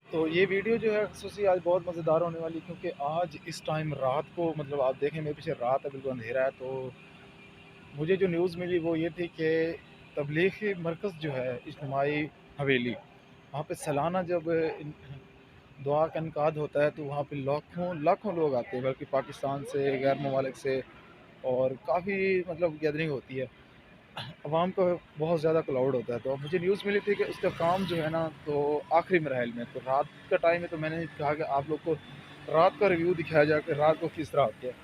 तो ये वीडियो जो है ख़ुसूसी आज बहुत मज़ेदार होने वाली, क्योंकि आज इस टाइम रात को मतलब आप देखें मेरे पीछे रात है, बिल्कुल अंधेरा है। तो मुझे जो न्यूज़ मिली वो ये थी कि तबलीगी मरकज़ जो है इज्तिमाई हवेली, वहाँ पे सालाना जब दुआ का इनकाद होता है तो वहाँ पे लाखों लाखों लोग आते हैं, बल्कि पाकिस्तान से, गैर ममालिक से, और काफ़ी मतलब गैदरिंग होती है। अवाम का बहुत ज़्यादा क्राउड होता है। तो मुझे न्यूज़ मिली थी कि उसका काम जो है ना, तो आखिरी मराहिल में, तो रात का टाइम है, तो मैंने कहा कि आप लोग को रात का रिव्यू दिखाया जाए कि रात को किस तरह होती है।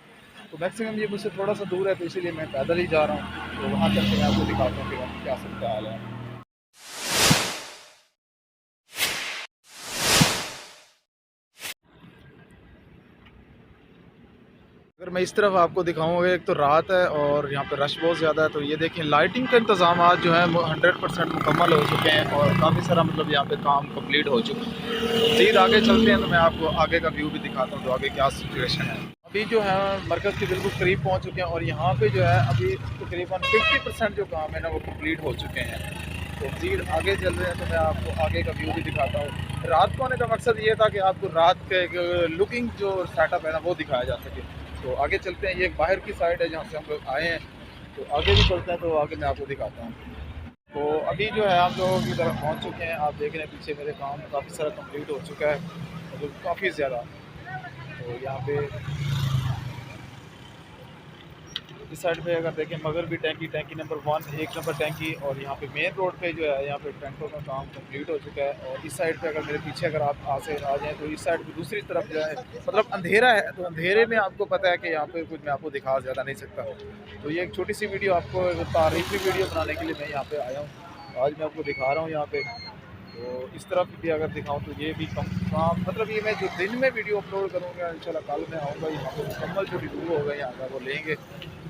तो मैक्सिमम ये मुझसे थोड़ा सा दूर है, तो इसीलिए मैं पैदल ही जा रहा हूँ। तो वहाँ चल के मैं आपको दिखाता हूँ कि वहाँ क्या सूरत हाल है। अगर मैं इस तरफ आपको दिखाऊँगा, एक तो रात है और यहाँ पे रश बहुत ज़्यादा है। तो ये देखें, लाइटिंग का इंतज़ाम आज जो है वो 100% मुकम्मल हो चुके हैं, और काफ़ी सारा मतलब यहाँ पे काम कंप्लीट हो चुका है। तो मज़ीद आगे चलते हैं तो मैं आपको आगे का व्यू भी दिखाता हूँ, तो आगे क्या सिचुएशन है। अभी जो है मरकज़ के बिल्कुल करीब पहुँच चुके हैं, और यहाँ पे जो है अभी तकरीबन 50% जो काम है ना वो कंप्लीट हो चुके हैं। तो मज़ीद आगे चल रहे हैं तो मैं आपको आगे का व्यू भी दिखाता हूँ। रात को आने का मकसद ये था कि आपको रात का एक लुकिंग जो सेटअप है ना वो दिखाया जा सके। तो आगे चलते हैं, ये एक बाहर की साइड है जहाँ से हम लोग आए हैं। तो आगे भी चलते हैं, तो आगे मैं आपको दिखाता हूँ। तो अभी जो है हम लोग की तरफ पहुँच चुके हैं। आप देख रहे हैं पीछे मेरे काम काफ़ी सारा कंप्लीट हो चुका है, मतलब काफ़ी ज़्यादा। तो यहाँ पे इस साइड पे अगर देखें, मगर भी टैंकी, टैंकी नंबर 1, 1 नंबर टैंकी, और यहाँ पे मेन रोड पे जो है यहाँ पे टैंकों का काम कंप्लीट हो चुका है। और इस साइड पे अगर मेरे पीछे अगर आप आ जाएँ, तो इस साइड पे दूसरी तरफ जो है मतलब अंधेरा है। तो अंधेरे में आपको पता है कि यहाँ पे कुछ मैं आपको दिखा ज़्यादा नहीं सकता। तो ये एक छोटी सी वीडियो, आपको तारीफ़ी वीडियो बनाने के लिए मैं यहाँ पे आया हूँ। आज मैं आपको दिखा रहा हूँ यहाँ पे। तो इस तरफ भी अगर दिखाऊँ तो ये भी कम काम, मतलब ये मैं जो दिन में वीडियो अपलोड करूँगा इंशाल्लाह, कल मैं आऊँगा यहाँ पे, मुकम्मल जो रिव्यू होगा यहाँ का वो लेंगे।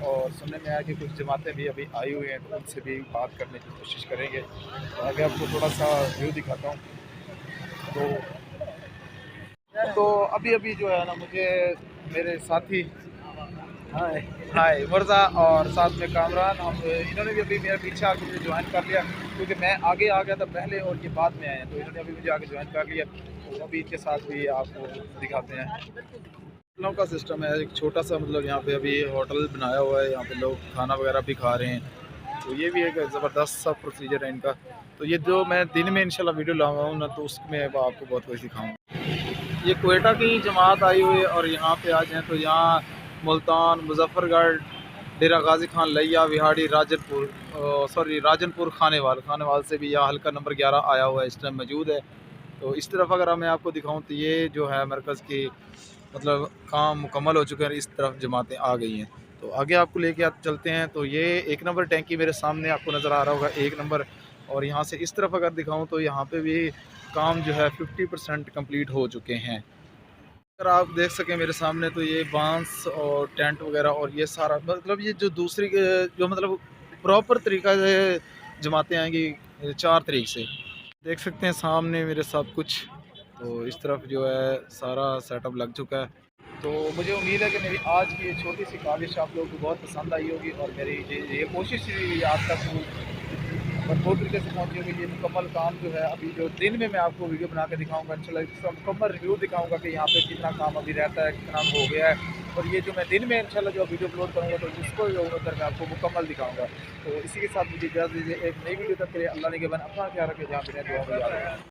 और सुनने में आया कि कुछ जमातें भी अभी आई हुई हैं, तो उनसे भी बात करने की कोशिश करेंगे। तो आगे आपको थोड़ा सा व्यू दिखाता हूँ। तो अभी अभी जो है ना मुझे मेरे साथी, हाय हाय मुर्ज़ा, और साथ में कामरान, हम इन्होंने भी अभी मेरे पीछे आके मुझे ज्वाइन कर लिया, क्योंकि मैं आगे आ गया था पहले और ये बाद में आए हैं। तो इन्होंने अभी मुझे आके ज्वाइन कर लिया। तो अभी इनके साथ भी आपको दिखाते हैं। होटलों का सिस्टम है, एक छोटा सा मतलब यहाँ पे अभी होटल बनाया हुआ है, यहाँ पे लोग खाना वगैरह भी खा रहे हैं। तो ये भी एक ज़बरदस्त सा प्रोसीजर है इनका। तो ये जो मैं दिन में इंशाल्लाह वीडियो लाऊंगा ना, तो उसमें आपको बहुत कुछ दिखाऊंगा। ये क्वेटा की जमात आई हुई है, और यहाँ पे आ जाएँ तो यहाँ मुल्तान, मुजफ्फरगढ़, डेरा गाजी खान, लिया, विहाड़ी, राजनपुर, सॉरी राजनपुर, खानेवाल, खानेवाल से भी यहाँ हल्का नंबर 11 आया हुआ है, इस टाइम मौजूद है। तो इस तरफ अगर मैं आपको दिखाऊं तो ये जो है मरकज़ की मतलब काम मुकम्मल हो चुके हैं, इस तरफ जमातें आ गई हैं। तो आगे आपको लेके आप चलते हैं। तो ये 1 नंबर टैंकी मेरे सामने आपको नज़र आ रहा होगा, 1 नंबर। और यहाँ से इस तरफ अगर दिखाऊं तो यहाँ पे भी काम जो है 50% कंप्लीट हो चुके हैं। अगर आप देख सकें मेरे सामने, तो ये बांस और टेंट वगैरह और ये सारा मतलब ये जो दूसरी जो मतलब प्रॉपर तरीका से जमातें आएंगी 4 तारीख से, देख सकते हैं सामने मेरे सब कुछ। तो इस तरफ जो है सारा सेटअप लग चुका है। तो मुझे उम्मीद है कि मेरी आज की ये छोटी सी काविश आप लोगों को बहुत पसंद आई होगी, और मेरी ये कोशिश भी आप तक भरपूर तरीके से पहुँची होगी। ये मुकम्मल काम जो है अभी जो दिन में मैं आपको वीडियो बना के दिखाऊंगा इंशाल्लाह, इसका मुकम्मल रिव्यू दिखाऊंगा कि यहाँ पे कितना काम अभी रहता है, कितना हो गया है। और ये जो मैं दिन में इंशाल्लाह जो वीडियो अपलोड करूँगा, तो इसको जो उधर मैं आपको मुकम्मल दिखाऊंगा। तो इसी के साथ मुझे इजाज़त दीजिए, एक नई वीडियो तक के लिए अल्लाह ने के बन अपना ख्याल रखें, जहाँ भी दुआ में याद रखें।